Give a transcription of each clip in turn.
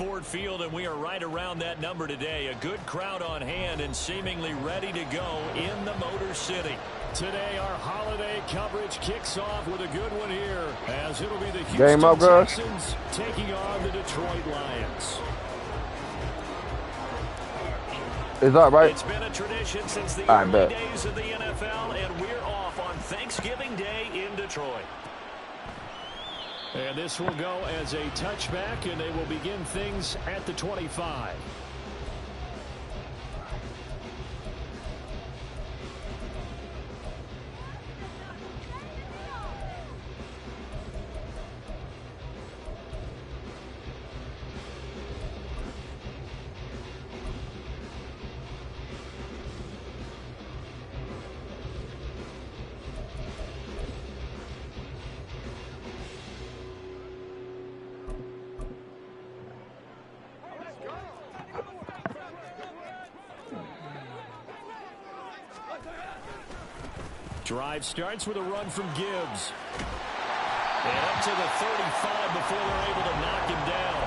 Ford Field, and we are right around that number today. A good crowd on hand and seemingly ready to go in the Motor City. Today, our holiday coverage kicks off with a good one here, as it'll be the Houston Texans taking on the Detroit Lions. Is that right? It's been a tradition since the early days of the NFL, and we're off on Thanksgiving Day in Detroit. And this will go as a touchback, and they will begin things at the 25. Drive starts with a run from Gibbs. And up to the 35 before they're able to knock him down.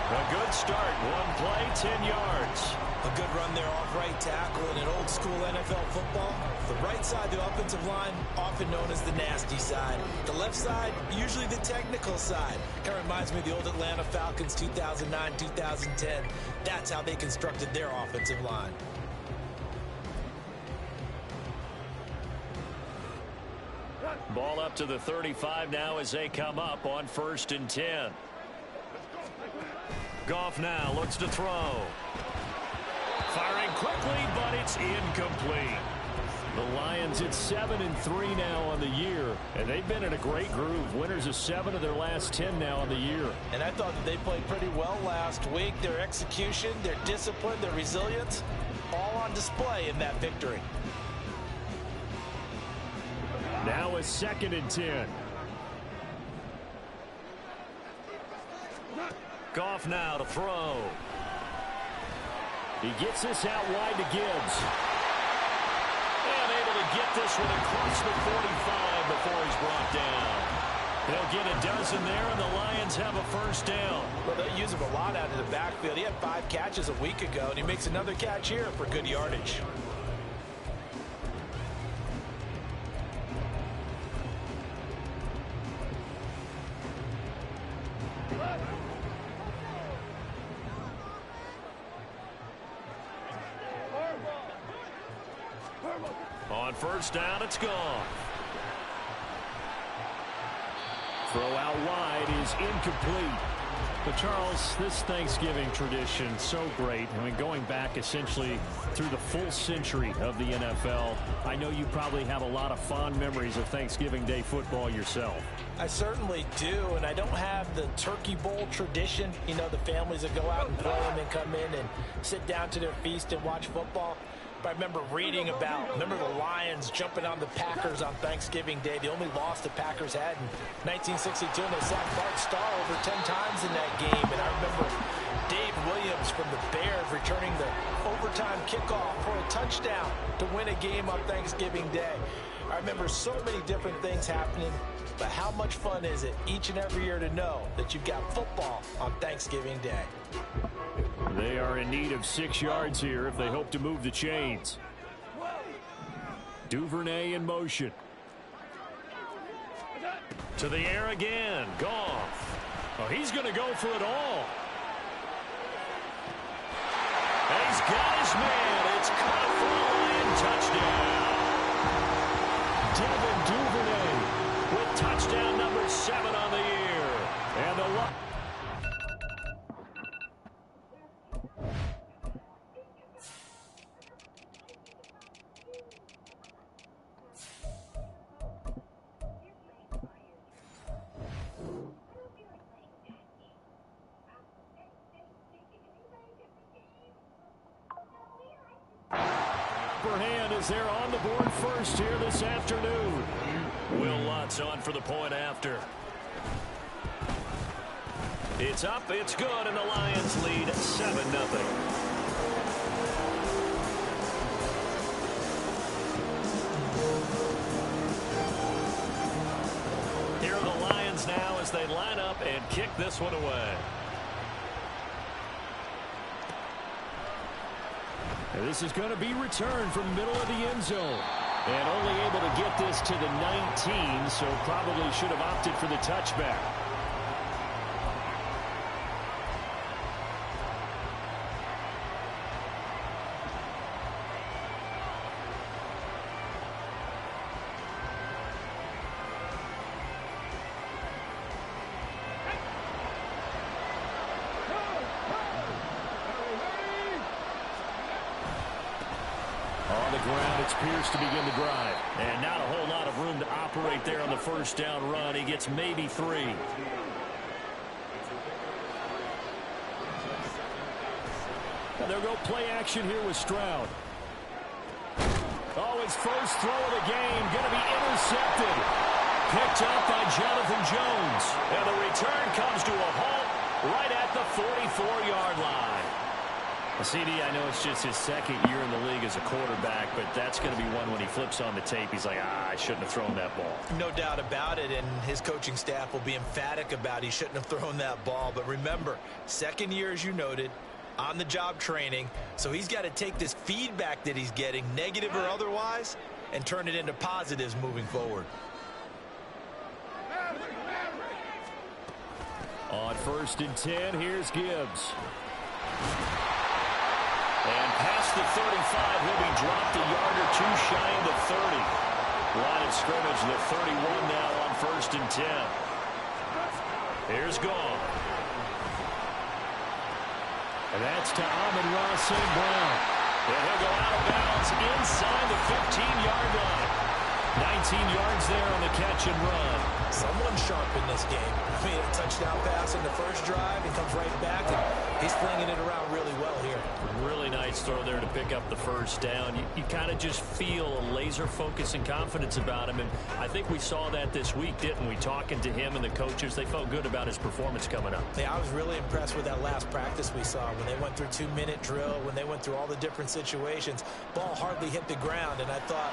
A good start. One play, 10 yards. A good run there off right tackle in an old school NFL football. The right side, the offensive line, often known as the nasty side. The left side, usually the technical side. Kind of reminds me of the old Atlanta Falcons 2009-2010. That's how they constructed their offensive line. Ball up to the 35 now as they come up on 1st and 10. Goff now looks to throw. Firing quickly, but it's incomplete. The Lions at 7-3 now on the year, and they've been in a great groove. Winners of 7 of their last 10 now on the year. And I thought that they played pretty well last week. Their execution, their discipline, their resilience, all on display in that victory. Now a 2nd and 10. Goff now to throw. He gets this out wide to Gibbs. And able to get this one across the 45 before he's brought down. They'll get a dozen there, and the Lions have a 1st down. Well, they use him a lot out of the backfield. He had 5 catches a week ago, and he makes another catch here for good yardage. On 1st down, it's gone. Throw out wide is incomplete. But, Charles, this Thanksgiving tradition, so great. I mean, going back essentially through the full century of the NFL, I know you probably have a lot of fond memories of Thanksgiving Day football yourself. I certainly do, and I don't have the Turkey Bowl tradition. You know, the families that go out and play and then come in and sit down to their feast and watch football. I remember reading about, the Lions jumping on the Packers on Thanksgiving Day. The only loss the Packers had in 1962, and they sacked Bart Starr over 10 times in that game. And I remember Dave Williams from the Bears returning the overtime kickoff for a touchdown to win a game on Thanksgiving Day. I remember so many different things happening, but how much fun is it each and every year to know that you've got football on Thanksgiving Day? They are in need of 6 yards here if they hope to move the chains. Duvernay in motion. To the air again. Goff. Oh, he's going to go for it all. And he's got his man. It's caught for a Lion touchdown. Devin Duvernay with touchdown number 7 on the year. And the hand as they're on the board first here this afternoon. Will Lutz on for the point after. It's up, it's good, and the Lions lead 7-0. Here are the Lions now as they line up and kick this one away. And this is going to be returned from the middle of the end zone. And only able to get this to the 19, so probably should have opted for the touchback. It's Pierce to begin the drive. And not a whole lot of room to operate there on the first down run. He gets maybe 3. And they'll go play action here with Stroud. Oh, his first throw of the game going to be intercepted. Picked up by Jonathan Jones. And the return comes to a halt right at the 44-yard line. CD, I know it's just his second year in the league as a quarterback, but that's going to be one when he flips on the tape. He's like, I shouldn't have thrown that ball. No doubt about it, and his coaching staff will be emphatic about he shouldn't have thrown that ball. But remember, second year, as you noted, on-the-job training, so he's got to take this feedback that he's getting, negative or otherwise, and turn it into positives moving forward. On 1st and 10, here's Gibbs. And past the 35, he'll be dropped a yard or 2 shy of the 30. Line of scrimmage, the 31 now on 1st and 10. Here's Gone. And that's to Amon-Ra St. Brown. And he'll go out of bounds inside the 15-yard line. 19 yards there on the catch and run. Someone sharp in this game. I mean, a touchdown pass in the first drive. He comes right back, and he's flinging it around really well here. Really nice throw there to pick up the first down. You kind of just feel a laser focus and confidence about him, and I think we saw that this week, didn't we? Talking to him and the coaches, they felt good about his performance coming up. Yeah, I was really impressed with that last practice we saw when they went through 2-minute drill, when they went through all the different situations. Ball hardly hit the ground, and I thought,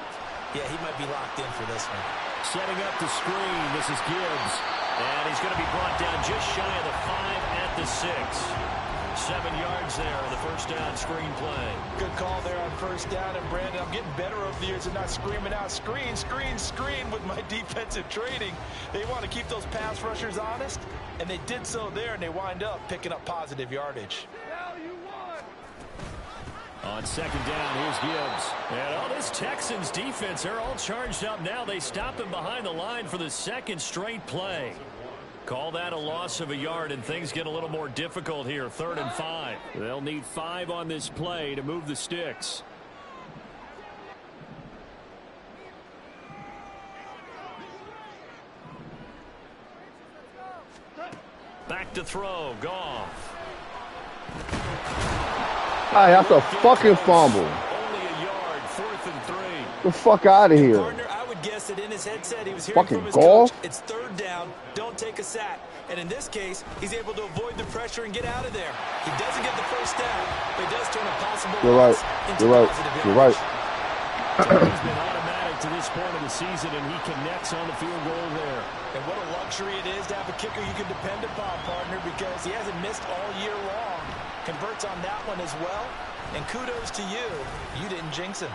yeah, he might be locked in for this one. Setting up the screen, this is Gibbs. And he's going to be brought down just shy of the 5 at the 6. 7 yards there on the first down screen play. Good call there on first down. And, Brandon, I'm getting better over the years and not screaming out, screen, screen, screen with my defensive training. They want to keep those pass rushers honest, and they did so there, and they wind up picking up positive yardage. On 2nd down, here's Gibbs. And all this Texans defense, they're all charged up now. They stop him behind the line for the 2nd straight play. Call that a loss of a yard, and things get a little more difficult here. 3rd and 5. They'll need 5 on this play to move the sticks. Back to throw. Goff. Hey, that's a fucking fumble. Only a yard. 4th and 3. Get the fuck out of here. Partner, I would guess that in his headset he was hearing Fucking from his Goff. coach, it's 3rd down, don't take a sack. And in this case, he's able to avoid the pressure and get out of there. He doesn't get the first down, but he does turn a possible loss into positive yardage. You're right. He's been automatic to this point of the season, and he connects on the field goal there. And what a luxury it is to have a kicker you can depend upon, partner, because he hasn't missed all year long. Converts on that one as well. And kudos to you. You didn't jinx him.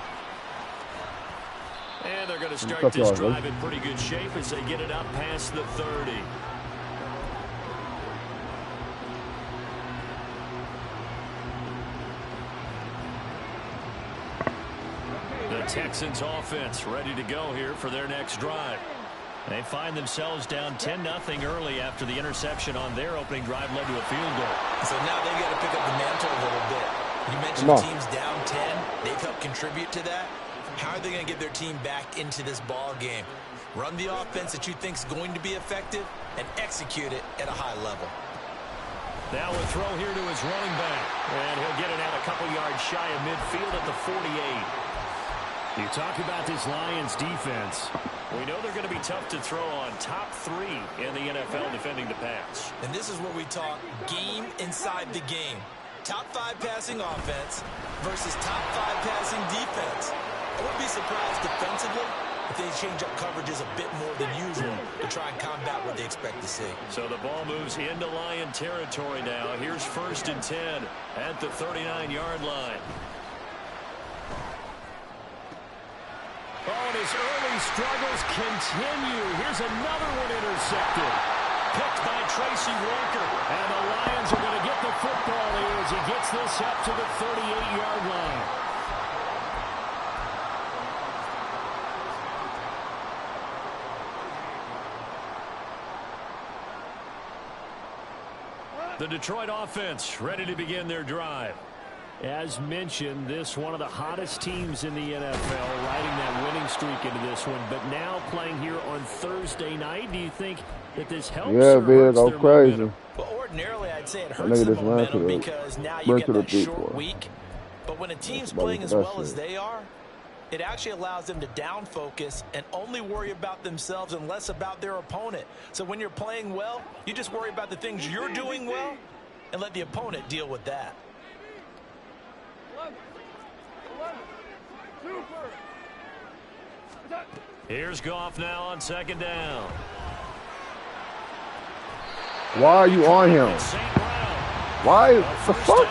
And they're going to start this drive in pretty good shape as they get it up past the 30. The Texans offense ready to go here for their next drive. They find themselves down 10-0 early after the interception on their opening drive led to a field goal. So now they've got to pick up the mantle a little bit. You mentioned the team's down 10. They've helped contribute to that. How are they going to get their team back into this ball game? Run the offense that you think is going to be effective and execute it at a high level. Now a throw here to his running back. And he'll get it out a couple yards shy of midfield at the 48. You talk about this Lions defense. We know they're going to be tough to throw on. Top 3 in the NFL defending the pass. And this is where we talk game inside the game. Top 5 passing offense versus top 5 passing defense. I wouldn't be surprised defensively if they change up coverages a bit more than usual to try and combat what they expect to see. So the ball moves into Lion territory now. Here's 1st and 10 at the 39-yard line. Oh, and his early struggles continue. Here's another one intercepted. Picked by Tracy Walker. And the Lions are going to get the football here as he gets this up to the 38-yard line. The Detroit offense ready to begin their drive. As mentioned, this one of the hottest teams in the NFL, riding that winning streak into this one, but now playing here on Thursday night. Do you think that this helps or hurts their momentum? Well, ordinarily, I'd say it hurts the momentum because now you get that short week. But when a team's playing as well as they are, it actually allows them to down focus and only worry about themselves and less about their opponent. So when you're playing well, you just worry about the things you're doing well and let the opponent deal with that. Here's Goff now on second down. Why are you on him? Why the fuck?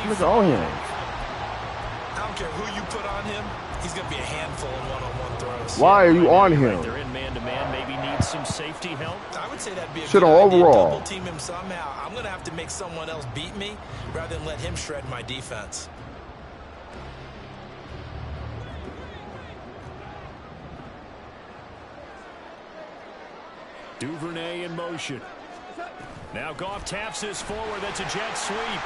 What's on him? I don't care who you put on him. He's going to be a handful in one-on-one throws. Why are you on him? They're in man-to-man. Maybe needs some safety help. I would say that'd be a good idea. Overall. Double team him somehow. I'm going to have to make someone else beat me rather than let him shred my defense. Duvernay in motion. Now Goff taps this forward. That's a jet sweep.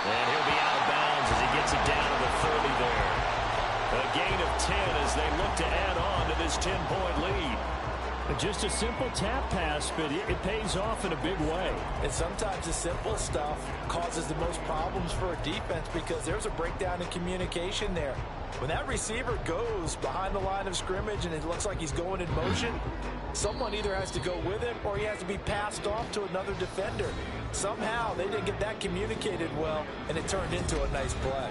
And he'll be out of bounds as he gets it down to the 30 there. A gain of 10 as they look to add on to this 10-point lead. Just a simple tap pass, but it pays off in a big way. And sometimes the simple stuff causes the most problems for a defense because there's a breakdown in communication there. When that receiver goes behind the line of scrimmage and it looks like he's going in motion, someone either has to go with him or he has to be passed off to another defender. Somehow they didn't get that communicated well, and it turned into a nice play.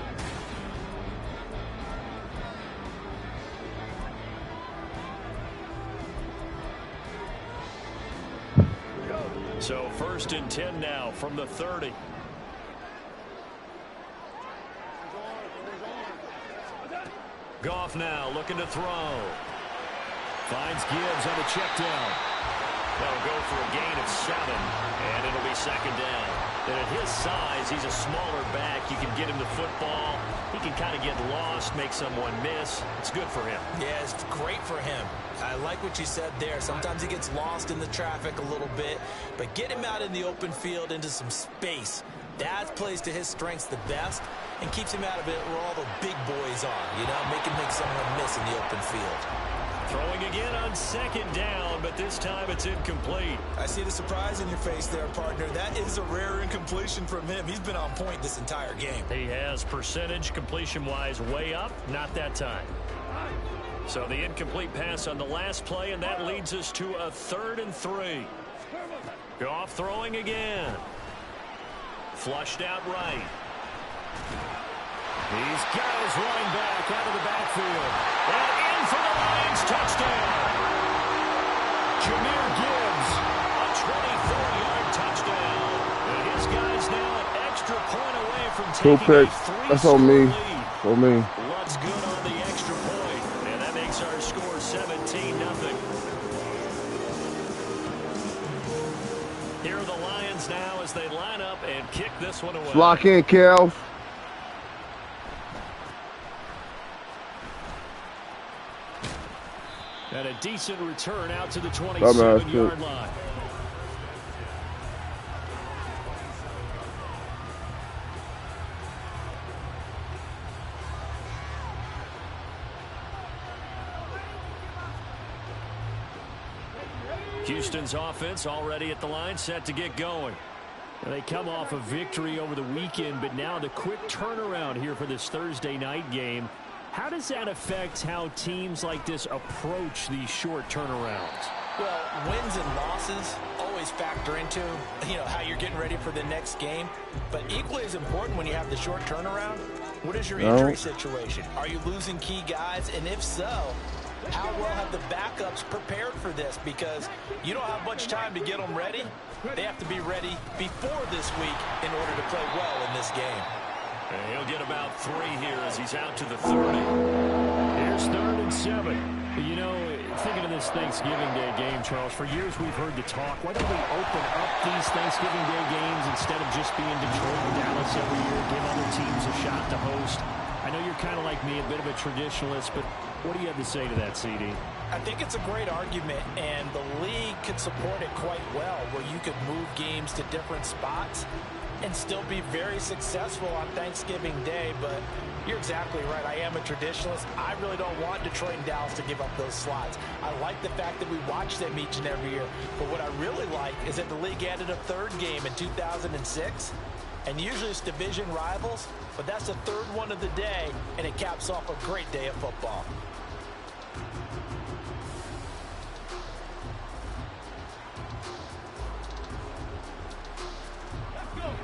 So 1st and 10 now from the 30. Goff now looking to throw. Finds Gibbs on the check down. That'll go for a gain of 7, and it'll be second down. And at his size, he's a smaller back. You can get him the football. He can kind of get lost, make someone miss. It's good for him. Yeah, it's great for him. I like what you said there. Sometimes he gets lost in the traffic a little bit, but get him out in the open field into some space. That plays to his strengths the best and keeps him out of it where all the big boys are, you know, make someone miss in the open field. Throwing again on second down, but this time it's incomplete. I see the surprise in your face there, partner. That is a rare incompletion from him. He's been on point this entire game. He has percentage completion-wise way up, not that time. So the incomplete pass on the last play, and that leads us to a 3rd and 3. Goff throwing again. Flushed out right. He's got his running back out of the backfield. And in for the Lions touchdown. Jahmyr Gibbs, a 24-yard touchdown. And his guys now an extra point away from taking a 3-score That's on me. lead. For me. Love's good on the extra point. And that makes our score 17-0. Here are the Lions now as they line up and kick this one away. Lock in, Kel. And a decent return out to the 27-yard line. Houston's offense already at the line, set to get going. And they come off a victory over the weekend, but now the quick turnaround here for this Thursday night game. How does that affect how teams like this approach these short turnarounds? Well, wins and losses always factor into, how you're getting ready for the next game. But equally as important when you have the short turnaround, what is your injury situation? Are you losing key guys? And if so, how well have the backups prepared for this? Because you don't have much time to get them ready. They have to be ready before this week in order to play well in this game. And he'll get about 3 here as he's out to the 30. Here's 3rd and 7. You know, thinking of this Thanksgiving Day game, Charles, for years we've heard the talk. Why don't we open up these Thanksgiving Day games instead of just being Detroit and Dallas every year, give other teams a shot to host? I know you're kind of like me, a bit of a traditionalist, but what do you have to say to that, CD? I think it's a great argument, and the league could support it quite well, where you could move games to different spots and still be very successful on Thanksgiving Day. But you're exactly right. I am a traditionalist. I really don't want Detroit and Dallas to give up those slots. I like the fact that we watch them each and every year. But what I really like is that the league added a 3rd game in 2006. And usually it's division rivals, but that's the 3rd one of the day, and it caps off a great day of football.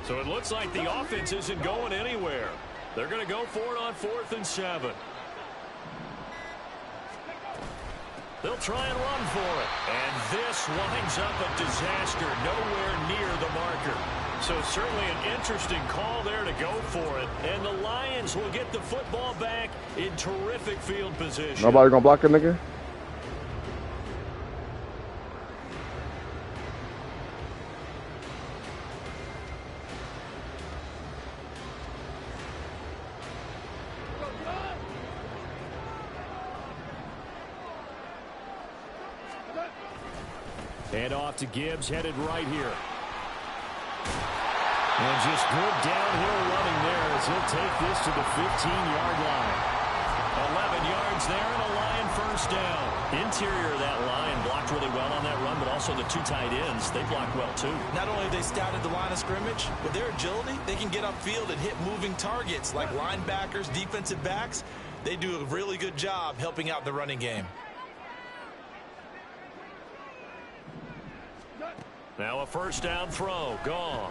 So it looks like the offense isn't going anywhere. They're going to go for it on 4th and 7. They'll try and run for it. And this winds up a disaster, nowhere near the marker. So certainly an interesting call there to go for it. And the Lions will get the football back in terrific field position. Nobody going to block a nigga? And off to Gibbs, headed right here. And just good downhill running there as he'll take this to the 15-yard line. 11 yards there and a Lion first down. Interior of that line blocked really well on that run, but also the 2 tight ends, they blocked well too. Not only have they scouted the line of scrimmage, with their agility, they can get upfield and hit moving targets like linebackers, defensive backs. They do a really good job helping out the running game. Now a first down throw. Goff.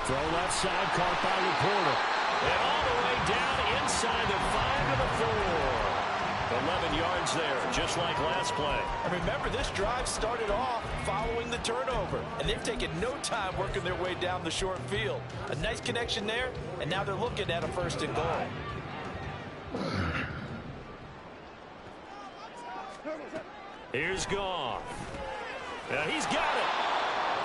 Throw left side, caught by Laporta. And all the way down inside the 5 to the 4. 11 yards there, just like last play. And remember, this drive started off following the turnover. And they've taken no time working their way down the short field. A nice connection there, and now they're looking at a 1st and goal. Here's Goff. He's got it.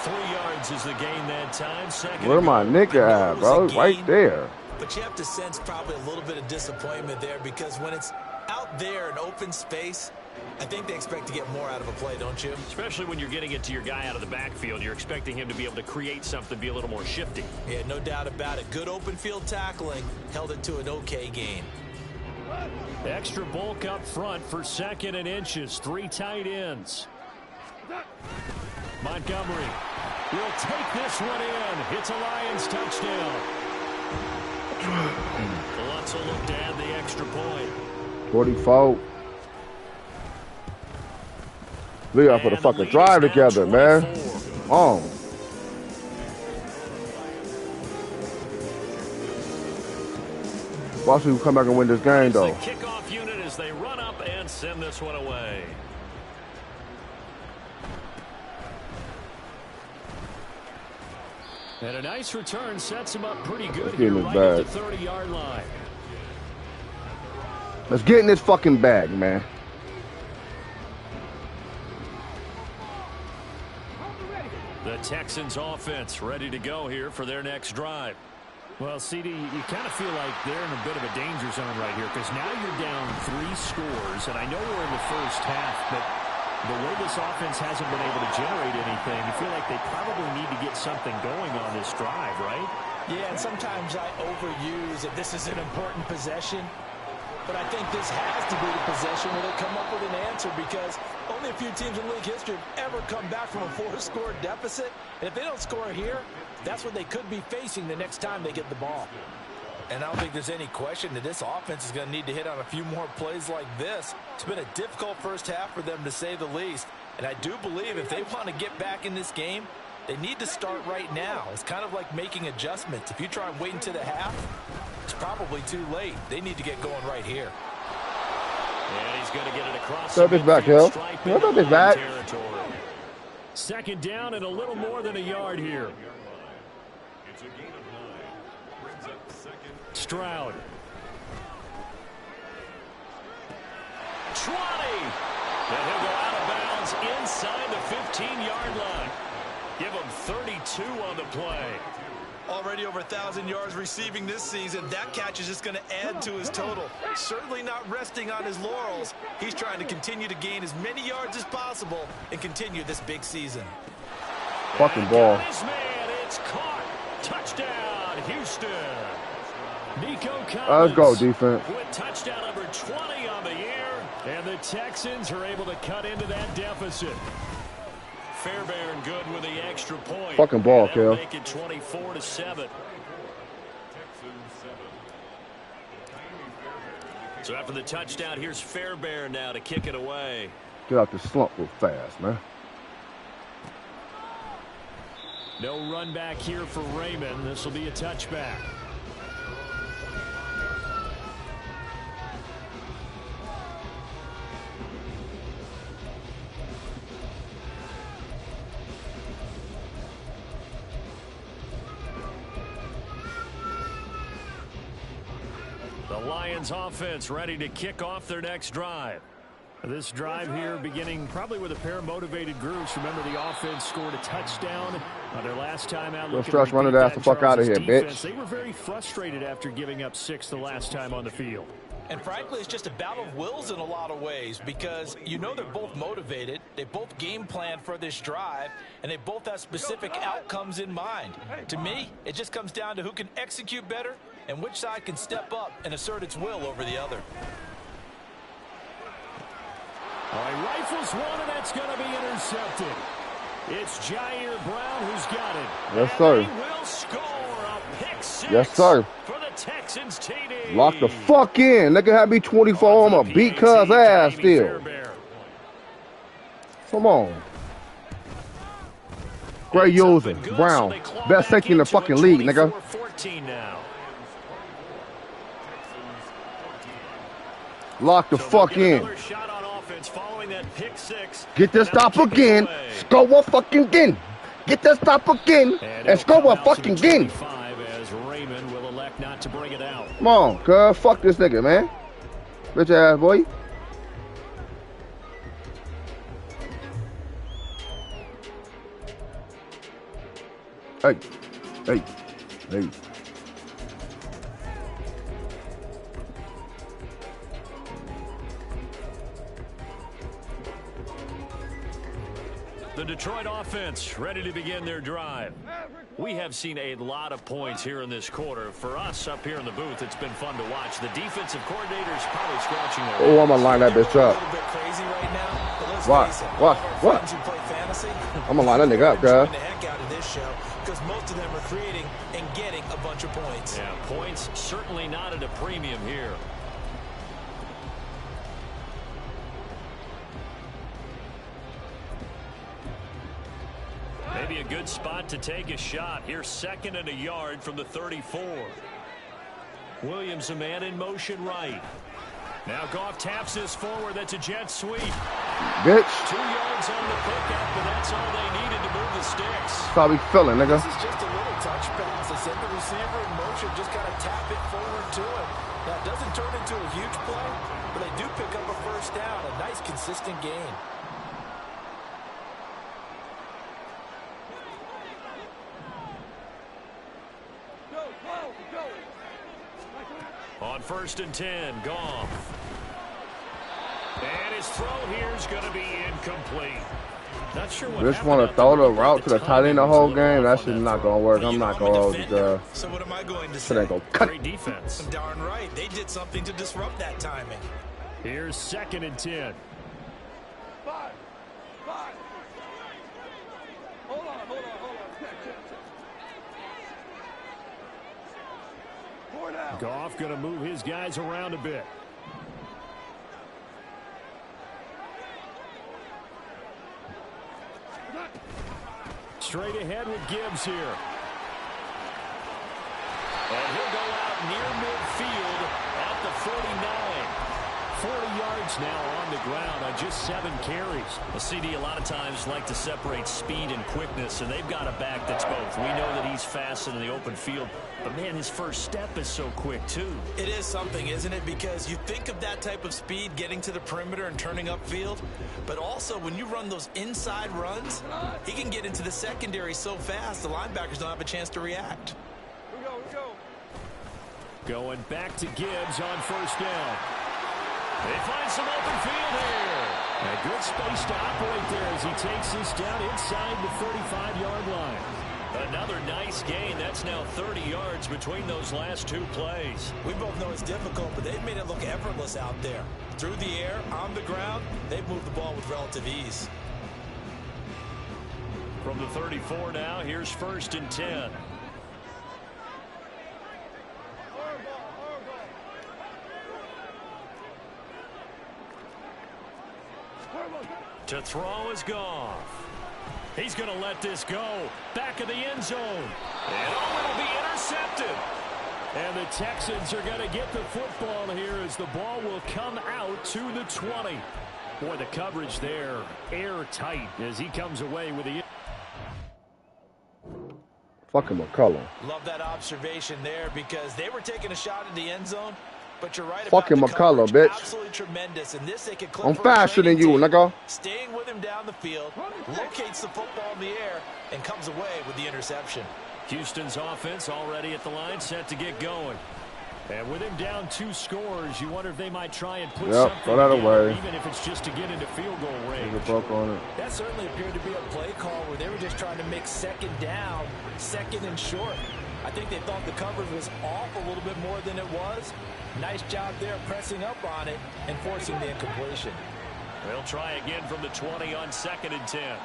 3 yards is the gain that time. Second. Where my nigga at, bro? Right there. But you have to sense probably a little bit of disappointment there, because when it's out there in open space, I think they expect to get more out of a play, don't you? Especially when you're getting it to your guy out of the backfield. You're expecting him to be able to create something, be a little more shifty. Yeah, no doubt about it. Good open field tackling held it to an okay gain. Extra bulk up front for 2nd and inches. 3 tight ends. Montgomery will take this one in. It's a Lions touchdown. Lutz will look to add the extra point. 44. We got to put a fucking drive together, man. Oh. Watch who come back and win this game, though. Kickoff unit as they run up and send this one away. And a nice return sets him up pretty good here right at the 30-yard line. Let's get in this fucking bag, man. The Texans offense ready to go here for their next drive. Well, CD, you kind of feel like they're in a bit of a danger zone right here, because now you're down 3 scores, and I know we're in the first half, but the way this offense hasn't been able to generate anything, you feel like they probably need to get something going on this drive, right? Yeah, and sometimes I overuse that this is an important possession, but I think this has to be the possession where they come up with an answer, because only a few teams in league history have ever come back from a 4-score deficit, and if they don't score here, that's what they could be facing the next time they get the ball. And I don't think there's any question that this offense is going to need to hit on a few more plays like this. It's been a difficult first half for them, to say the least. And I do believe if they want to get back in this game, they need to start right now. It's kind of like making adjustments. If you try and wait until the half, it's probably too late. They need to get going right here. And he's going to get it across. Throw this back, Hill. Throw this back. 2nd down and a little more than a yard here. Stroud. 20. And he'll go out of bounds inside the 15-yard line. Give him 32 on the play. Already over 1,000 yards receiving this season. That catch is just going to add to his total. Certainly not resting on his laurels. He's trying to continue to gain as many yards as possible and continue this big season. Fucking ball. Man, it's caught. Touchdown, Houston. Nico Collins. Let's go, defense. With touchdown number 20 on the year. And the Texans are able to cut into that deficit. Fairbairn good with the extra point. Fucking ball, Kel. Make it 24-7. So after the touchdown, here's Fairbairn now to kick it away. Get out the slump real fast, man. No run back here for Raymond. This will be a touchback. The Lions offense ready to kick off their next drive. This drive here beginning probably with a pair of motivated groups. Remember, the offense scored a touchdown on their last time out. Let's stretch running ass the fuck out of here, bitch. They were very frustrated after giving up 6 the last time on the field. And frankly, it's just a battle of wills in a lot of ways because you know they're both motivated. They both game plan for this drive, and they both have specific outcomes in mind. To me, it just comes down to who can execute better and which side can step up and assert its will over the other. All right, rifles one, and that's going to be intercepted. It's Jair Brown who's got it. Yes, sir. He will score a pick 6. Yes, sir. For the Texans TD. Lock the fuck in. Nigga had me 24. I'm a beat cuz ass still. Come on. Great using. Brown. Best safety in the fucking league, nigga. 14 now. Lock the fuck in. Shot on offense following that pick 6. Get this stop again. Score fucking again. Get this stop again. And score fucking again. As Raymond will elect not to bring it out. Come on, cuz. Fuck this nigga, man. Bitch ass boy. Hey. Hey. Hey. The Detroit offense ready to begin their drive. We have seen a lot of points here in this quarter. For us up here in the booth, it's been fun to watch. The defensive coordinator's probably scratching their Oh, I'm gonna line that bitch up. A little bit crazy right now, but let's What? face it, What? our What? friends who play fantasy, I'm gonna line that nigga up, they're guys. enjoying the heck out of this show because most of them are creating and getting a bunch of points. Yeah, points certainly not at a premium here. Maybe a good spot to take a shot. Here's 2nd and a yard from the 34. Williams, a man in motion right. Now Goff taps this forward. That's a jet sweep. Bitch. 2 yards on the pickup, but that's all they needed to move the sticks. That's how we feeling, nigga. This is just a little touch pass. They send the receiver in motion, just kind of tap it forward to him. Now, it doesn't turn into a huge play, but they do pick up a first down. A nice, consistent gain. On 1st and 10, Goff. And his throw here is going to be incomplete. Not sure what Just want to throw the route to the tight end the whole game. That shit's not going to work. I'm not going to hold the So what am I going to shit ain't say? going to cut. Great defense. Darn right. They did something to disrupt that timing. Here's 2nd and 10. Five. Hold on. Goff going to move his guys around a bit. Straight ahead with Gibbs here. And he'll go out near midfield at the 49. 40 yards now on the ground on just 7 carries. Well, CD, a lot of times like to separate speed and quickness, and they've got a back that's both. We know that he's fast in the open field, but, man, his first step is so quick, too. It is something, isn't it? Because you think of that type of speed getting to the perimeter and turning upfield, but also when you run those inside runs, he can get into the secondary so fast the linebackers don't have a chance to react. We go. Going back to Gibbs on first down. They find some open field here. A good space to operate there as he takes this down inside the 35-yard line. Another nice gain. That's now 30 yards between those last 2 plays. We both know it's difficult, but they've made it look effortless out there. Through the air, on the ground, they've moved the ball with relative ease. From the 34 now, here's 1st and 10. To throw is Goff. He's going to let this go. Back of the end zone. And it'll be intercepted. And the Texans are going to get the football here as the ball will come out to the 20. Boy, the coverage there airtight as he comes away with the... Fucking McCullum. Love that observation there because they were taking a shot at the end zone. But you're right fucking about the McCullum, coverage. bitch. Absolutely tremendous. And this they could clip I'm for a faster than training you, tape. nigga. Staying with him down the field, locates the football in the air, and comes away with the interception. Houston's offense already at the line, set to get going. And with him down 2 scores, you wonder if they might try and put something throw that together, away. even if it's just to get into field goal range. Broke on it. That certainly appeared to be a play call where they were just trying to make 2nd down, 2nd and short. I think they thought the coverage was off a little bit more than it was. Nice job there pressing up on it and forcing the incompletion. They'll try again from the 20 on 2nd and 10.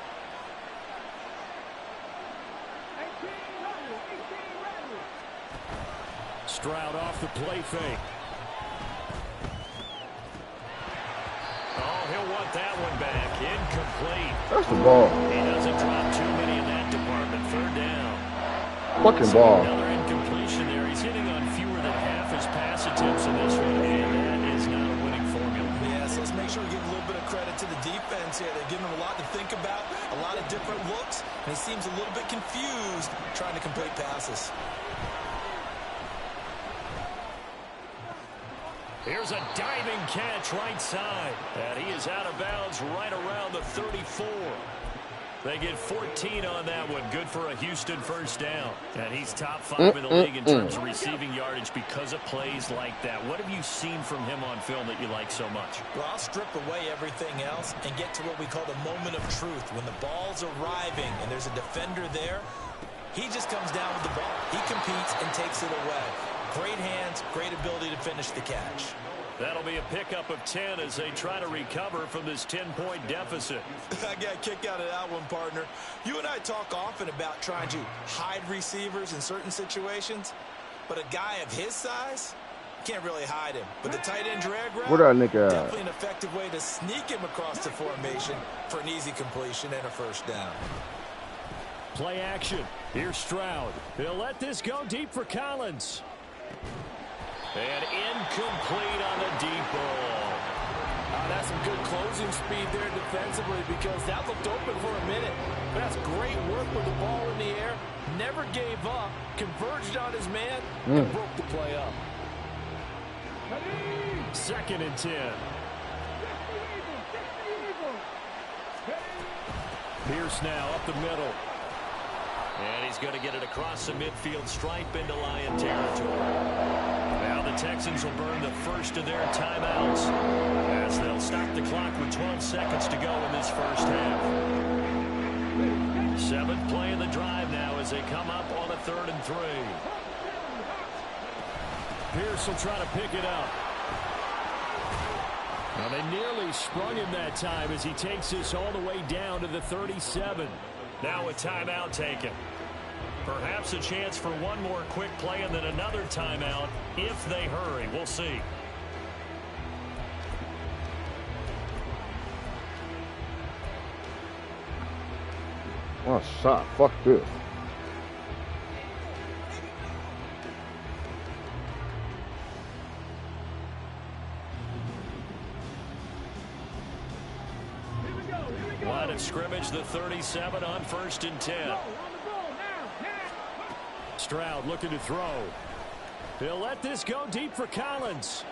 Stroud off the play fake. Oh, he'll want that one back. Incomplete. That's the ball. He doesn't drop too many in that department. 3rd down. Fucking ball. Another incompletion there. He's hitting on fewer than half his pass attempts in this one, and that is not a winning formula. Yes, let's make sure we give a little bit of credit to the defense here. They're giving him a lot to think about, a lot of different looks, and he seems a little bit confused trying to complete passes. Here's a diving catch right side, and he is out of bounds right around the 34. They get 14 on that one. Good for a Houston 1st down. And he's top 5 in the league in terms of receiving yardage because of plays like that. What have you seen from him on film that you like so much? Well, I'll strip away everything else and get to what we call the moment of truth. When the ball's arriving and there's a defender there, he just comes down with the ball. He competes and takes it away. Great hands, great ability to finish the catch. That'll be a pickup of 10 as they try to recover from this 10-point deficit. I got a kick out of that one, partner. You and I talk often about trying to hide receivers in certain situations, but a guy of his size can't really hide him. But the tight end drag route, Where that nigga at? definitely an effective way to sneak him across the formation for an easy completion and a 1st down. Play action. Here's Stroud. He'll let this go deep for Collins. And incomplete on the deep ball. That's some good closing speed there defensively because that looked open for a minute. But that's great work with the ball in the air. Never gave up. Converged on his man and broke the play up. 2nd and 10. Pierce now up the middle. And he's going to get it across the midfield stripe into Lion territory. Now the Texans will burn the first of their timeouts as they'll stop the clock with 12 seconds to go in this 1st half. 7th play of the drive now as they come up on a 3rd and 3. Pierce will try to pick it up. Now they nearly sprung him that time as he takes this all the way down to the 37. Now a timeout taken. Perhaps a chance for one more quick play and then another timeout if they hurry. We'll see. Oh, shot. Fuck this. of scrimmage, the 37 on 1st and 10. Stroud looking to throw. He'll let this go deep for Collins.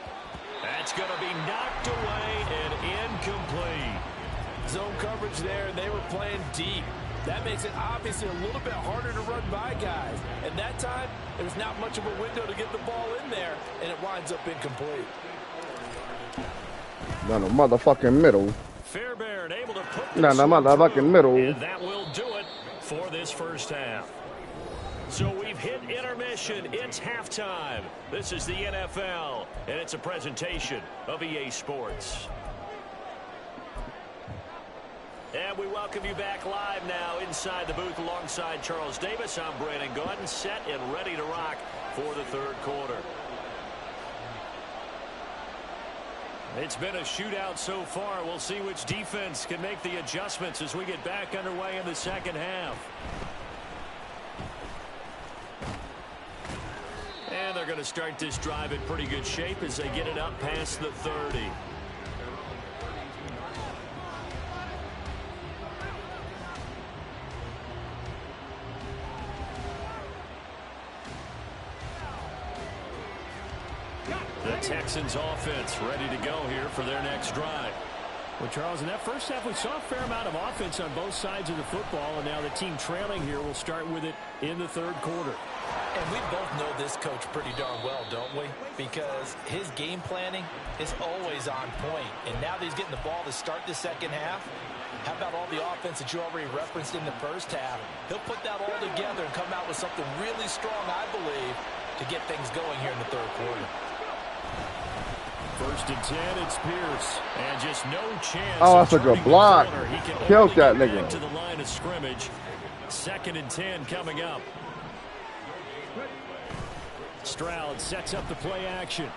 That's going to be knocked away and incomplete. Zone coverage there, and they were playing deep. That makes it obviously a little bit harder to run by guys. And that time, there's not much of a window to get the ball in there, and it winds up incomplete. Down the motherfucking middle. Fairbairn able to put Down the motherfucking middle. and that will do it for this first half. So we've hit intermission. It's halftime. This is the NFL, and it's a presentation of EA Sports. And we welcome you back live now inside the booth alongside Charles Davis. I'm Brandon Gaudin, set and ready to rock for the third quarter. It's been a shootout so far. We'll see which defense can make the adjustments as we get back underway in the second half. And they're going to start this drive in pretty good shape as they get it up past the 30. The Texans offense ready to go here for their next drive. Well, Charles, in that first half, we saw a fair amount of offense on both sides of the football, and now the team trailing here will start with it in the third quarter. And we both know this coach pretty darn well, don't we? Because his game planning is always on point. And now that he's getting the ball to start the second half, how about all the offense that you already referenced in the first half? He'll put that all together and come out with something really strong, I believe, to get things going here in the third quarter. 1st and 10, it's Pierce. And just no chance. Oh, that's a good block. Killed that nigga. To the line of scrimmage. 2nd and 10 coming up. Stroud sets up the play action.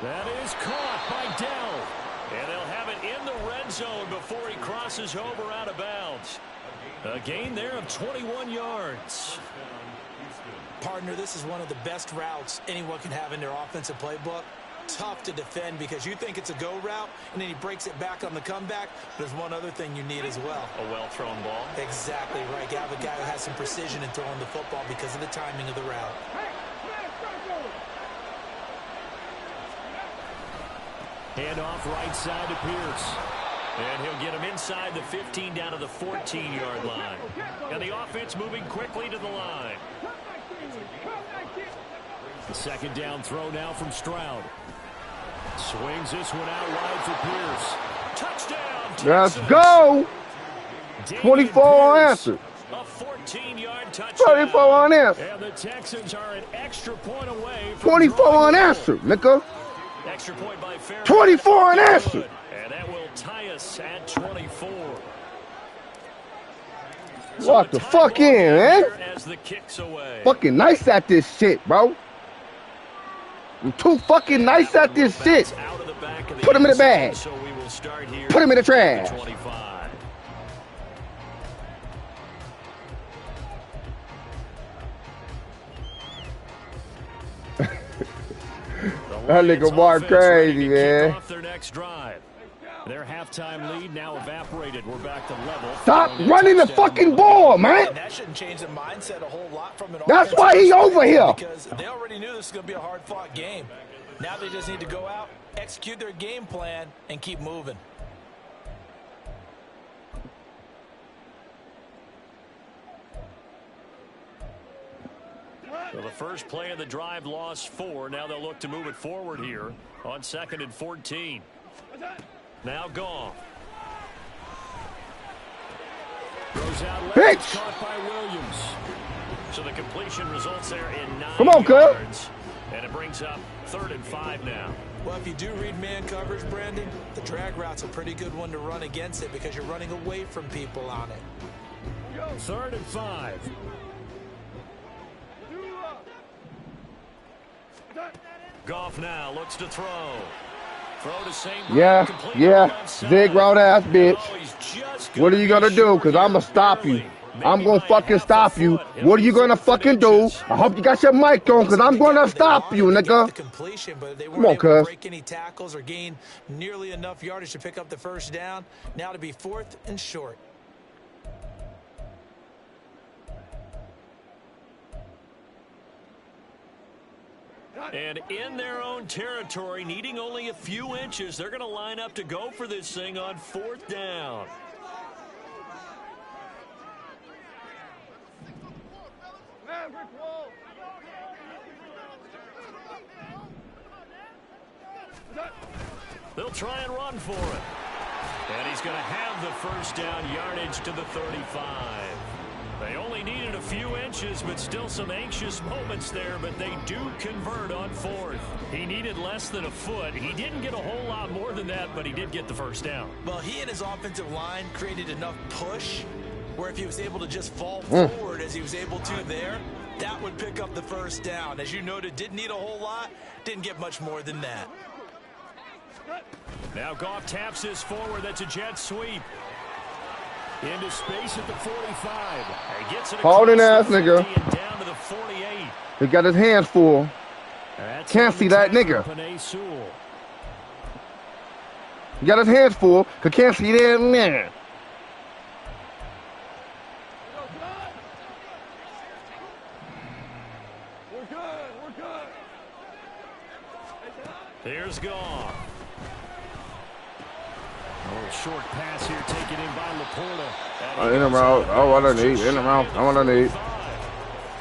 That is caught by Dell. And they'll have it in the red zone before he crosses over out of bounds. A gain there of 21 yards. Partner, this is one of the best routes anyone can have in their offensive playbook. Tough to defend because you think it's a go route, and then he breaks it back on the comeback. There's one other thing you need as well. A well-thrown ball. Exactly right. You have a guy who has some precision in throwing the football because of the timing of the route. Hand off right side to Pierce. And he'll get him inside the 15 down to the 14-yard line. And the offense moving quickly to the line. The second down throw now from Stroud. Swings this one out wide for Pierce. Touchdown, Texans. Let's go. 24 unanswered. A 14-yard touchdown. 24 unanswered. And the Texans are an extra point away from 24 unanswered, nigga. Extra point by Fairbairn. 24 unanswered. And that will tie us at 24. Lock the fuck in, man. As the kicks away. Fucking nice at this shit, bro. I'm too fucking nice at this shit. Put him in the bag. So we will start here. Put him in the trash. 25. That nigga Mark crazy, man. Off their next drive. Their halftime lead now evaporated. We're back to level. Stop running the fucking ball, man. And that shouldn't change the mindset a whole lot from an That's why he over here. Because they already knew this was going to be a hard-fought game. Now they just need to go out, execute their game plan, and keep moving. Well, the first play of the drive lost 4. Now they'll look to move it forward here on 2nd and 14. Now Goff. Throws out left. Bitch. Caught by Williams. So the completion results there in 9 Come on, yards. And it brings up 3rd and 5 now. Well, if you do read man coverage, Brandon, the drag route's a pretty good one to run against it because you're running away from people on it. 3rd and 5. Goff now looks to throw. Throw to St. Yeah. Zig route ass bitch. What are you gonna do? Because I'm going to stop you. I'm going to fucking stop you. What are you going to fucking do? I hope you got your mic on because I'm going to stop you, nigga. Come on, cuz. Break any tackles or gain nearly enough yardage to pick up the first down. Now to be 4th and short. And in their own territory, needing only a few inches, they're going to line up to go for this thing on 4th down. They'll try and run for it. And he's going to have the first down, yardage to the 35. They only needed a few inches, but still some anxious moments there, but they do convert on 4th. He needed less than a foot. He didn't get a whole lot more than that, but he did get the first down. Well, he and his offensive line created enough push where if he was able to just fall forward as he was able to there, that would pick up the first down. As you noted, didn't need a whole lot, didn't get much more than that. Now Goff taps this forward. That's a jet sweep. Into space at the 45. He gets it holding ass nigga. And down to the 48. He got his hands full. Can't see that nigga. He got his hands full. Can't see that man. We're good. Here's Goff. Short pass here taken in by Laporta. In and out. Oh, what I need. In and out. I want to need.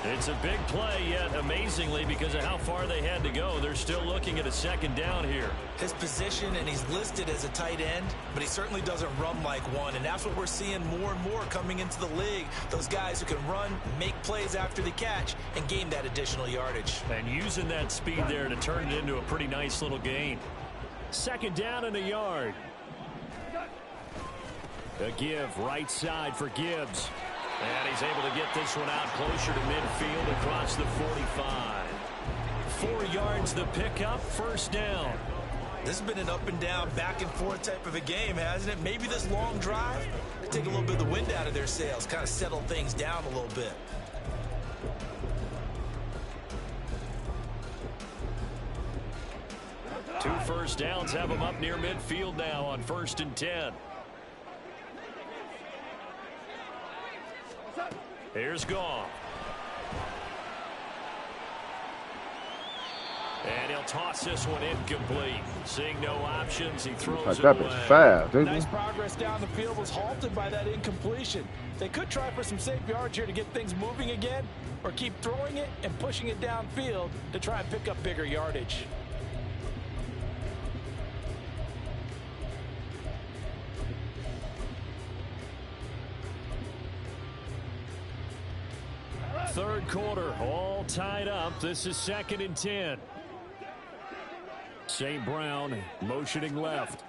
It's a big play, yet amazingly, because of how far they had to go, they're still looking at a second down here. His position, and he's listed as a tight end, but he certainly doesn't run like one, and that's what we're seeing more and more coming into the league. Those guys who can run, make plays after the catch, and gain that additional yardage. And using that speed there to turn it into a pretty nice little gain. Second down and a yard. A give right side for Gibbs. And he's able to get this one out closer to midfield across the 45. 4 yards the pickup, first down. This has been an up and down, back and forth type of a game, hasn't it? Maybe this long drive could take a little bit of the wind out of their sails, kind of settle things down a little bit. Two first downs have them up near midfield now on 1st and 10. Here's Goff. And he'll toss this one incomplete. Seeing no options, he throws it that away. bitch fast, didn't Nice progress down the field was halted by that incompletion. They could try for some safe yards here to get things moving again, or keep throwing it and pushing it downfield to try and pick up bigger yardage. Third quarter, all tied up. This is 2nd and 10. St. Brown motioning left.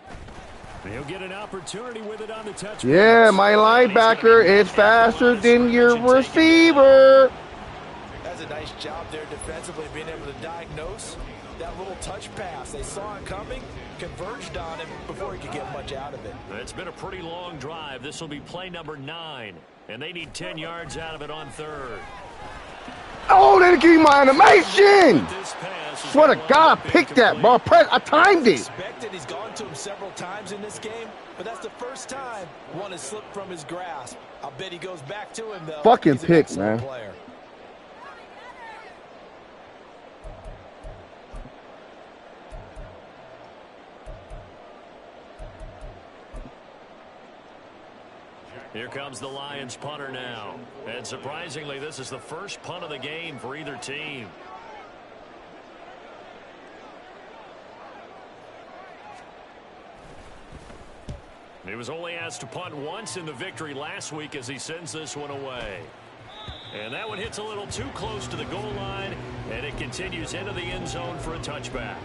He'll get an opportunity with it on the touch. Yeah, my linebacker is faster than your receiver. That's a nice job there defensively, being able to diagnose that little touch pass. They saw it coming, converged on him before he could get much out of it. It's been a pretty long drive. This will be play number 9, and they need 10 yards out of it on 3rd. Oh, they didn't give me my animation. Swear to God, I picked that, bro. I timed it. He's gone to him several times in this game, but that's the first time one has slipped from his grasp. I'll bet he goes back to him, though. Fucking pick, man. Player. Here comes the Lions punter now. And surprisingly, this is the first punt of the game for either team. He was only asked to punt once in the victory last week as he sends this one away. And that one hits a little too close to the goal line, and it continues into the end zone for a touchback.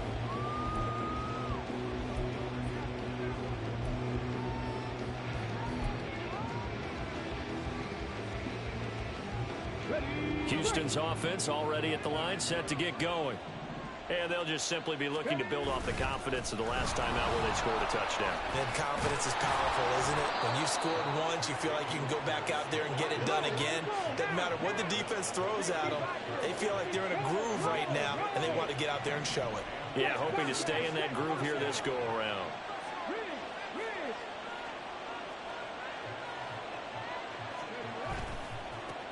Houston's offense already at the line, set to get going. And they'll just simply be looking to build off the confidence of the last time out where they scored a touchdown. And confidence is powerful, isn't it? When you've scored once, you feel like you can go back out there and get it done again. Doesn't matter what the defense throws at them. They feel like they're in a groove right now, and they want to get out there and show it. Yeah, hoping to stay in that groove here this go-around.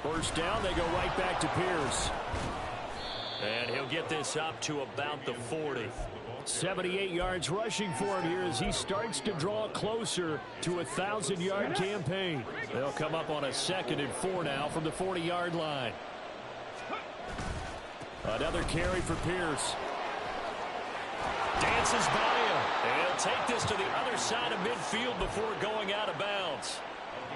First down, they go right back to Pierce. And he'll get this up to about the 40. 78 yards rushing for him here as he starts to draw closer to a 1,000-yard campaign. They'll come up on a 2nd and 4 now from the 40-yard line. Another carry for Pierce. Dances by him. He'll take this to the other side of midfield before going out of bounds.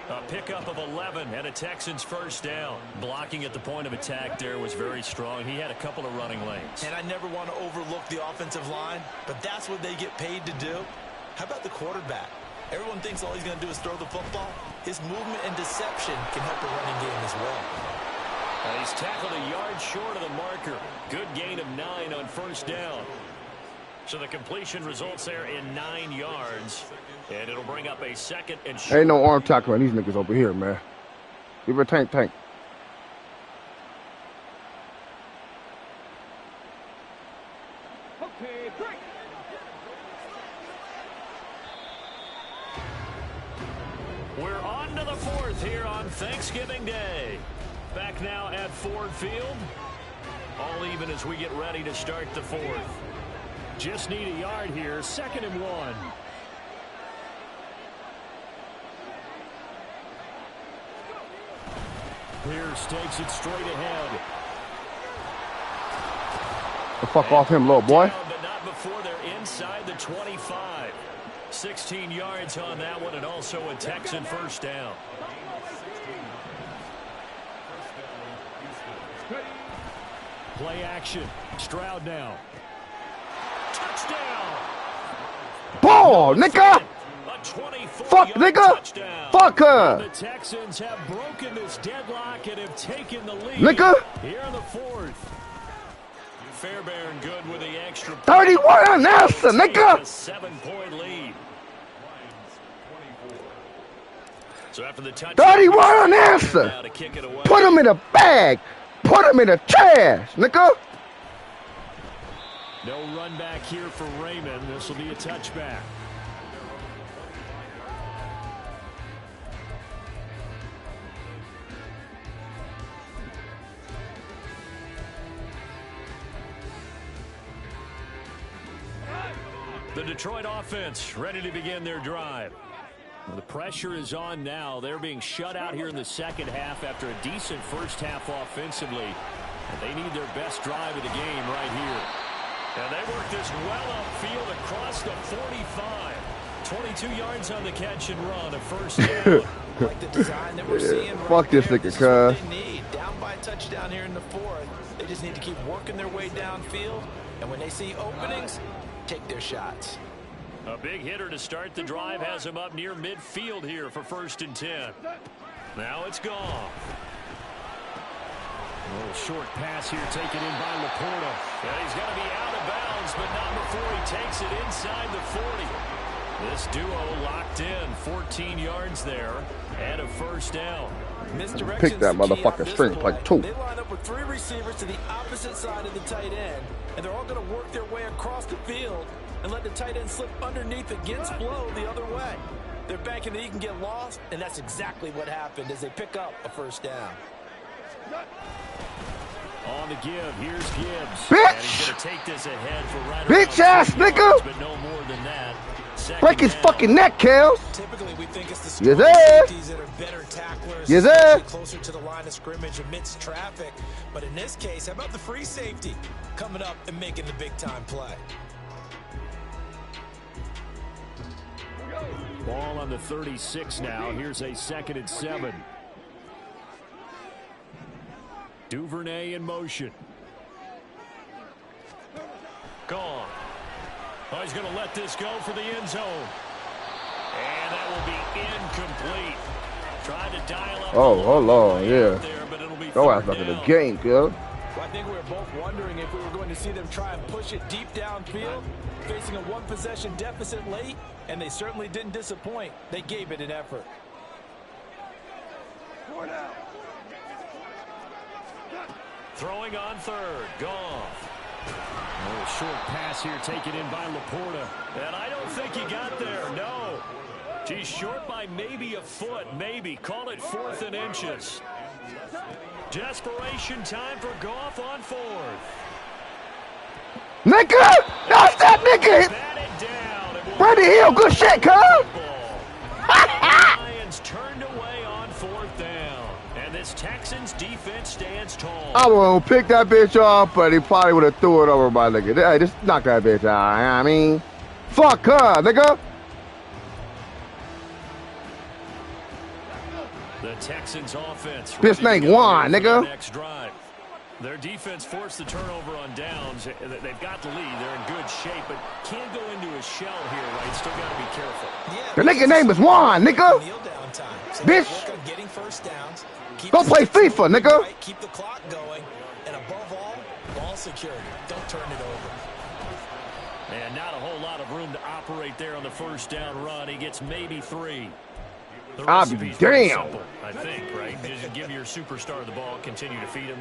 A pickup of 11 and a Texans first down. Blocking at the point of attack there was very strong. He had a couple of running lanes. And I never want to overlook the offensive line, but that's what they get paid to do. How about the quarterback? Everyone thinks all he's going to do is throw the football. His movement and deception can help the running game as well. And he's tackled a yard short of the marker. Good gain of 9 on first down. So the completion results there in 9 yards. And it'll bring up a 2nd and short. Ain't no arm tackling these niggas over here, man. Give it a tank. Okay, break. We're on to the 4th here on Thanksgiving Day. Back now at Ford Field. All even as we get ready to start the 4th. Just need a yard here, 2nd and 1. Pierce takes it straight ahead. The fuck off him, little boy. But not before they're inside the 25. 16 yards on that one, and also a Texan first down. Play action. Stroud now. Touchdown! Ball, nigga! Fuck, nigga! Touchdown. Fuck her! The Texans have broken this deadlock and have taken the lead. Nigga! Here in the 4th. Fairbairn good with the extra. 31 unanswered, nigga! A 7-point lead. So after the touchdown, 31 unanswered! now to kick it away. Put him in a bag! Put him in the trash, nigga! No run back here for Raymond. This will be a touchback. The Detroit offense ready to begin their drive. Well, the pressure is on now. They're being shut out here in the second half after a decent first half offensively. And they need their best drive of the game right here. And they work this well upfield across the 45. 22 yards on the catch and run, a first down. Like the design that we're seeing right Fuck this there. nigga, This is what cuz. they need. Down by a touchdown here in the 4th. They just need to keep working their way downfield. And when they see openings, take their shots. A big hitter to start the drive has him up near midfield here for 1st and 10. Now it's gone. A little short pass here taken in by Laporta. And he's going to be out of bounds, but not before he takes it inside the 40. This duo locked in, 14 yards there, and a first down. Pick that motherfucking string like 2. They line up with 3 receivers to the opposite side of the tight end, and they're all going to work their way across the field and let the tight end slip underneath against flow the other way. They're banking that he can get lost, and that's exactly what happened as they pick up a first down. On the give, here's Gibbs. Bitch! And he's going to take this ahead for right Bitch around ass 3 nigga! yards, but no more than that. Break his Second fucking down. neck, Kels. Typically, we think it's the Yes, strong sir. safeties that are better tacklers, Yes, sir. especially closer to the line of scrimmage amidst traffic. But in this case, how about the free safety coming up and making the big-time play? Ball on the 36 now. Here's a 2nd and 7. Duvernay in motion. Gone. Oh, he's going to let this go for the end zone. And that will be incomplete. Tried to dial up. Oh, hold on, yeah. There, but it'll be Go third ass back in the down. game, girl. Well, I think we were both wondering if we were going to see them try and push it deep downfield, facing a one-possession deficit late, and they certainly didn't disappoint. They gave it an effort. Throwing on third, Goff. A little short pass here taken in by Laporta. And I don't think he got there, no. He's short by maybe a foot, maybe. Call it 4th and inches. Desperation time for Goff on 4th. Nigga! That's that nigga! Brady Hill, good shit, cuz! Lions turned away on 4th down. And this Texans defense stands tall. I would pick that bitch up, but he probably would have threw it over my nigga. Hey, just knock that bitch out. I mean, fuck her, nigga. The Texans offense. Bitch named Juan, nigga. Next drive. Their defense forced the turnover on downs. They've got the lead. They're in good shape, but can't go into a shell here, right? Still got to be careful. The nigga name is Juan, nigga. Bitch. Go play FIFA, nigga. Keep the clock going, and above all, ball security. Don't turn it over. And not a whole lot of room to operate there on the first down run. He gets maybe 3. I'll be damn. Simple, I think, right? Just give your superstar the ball, continue to feed him.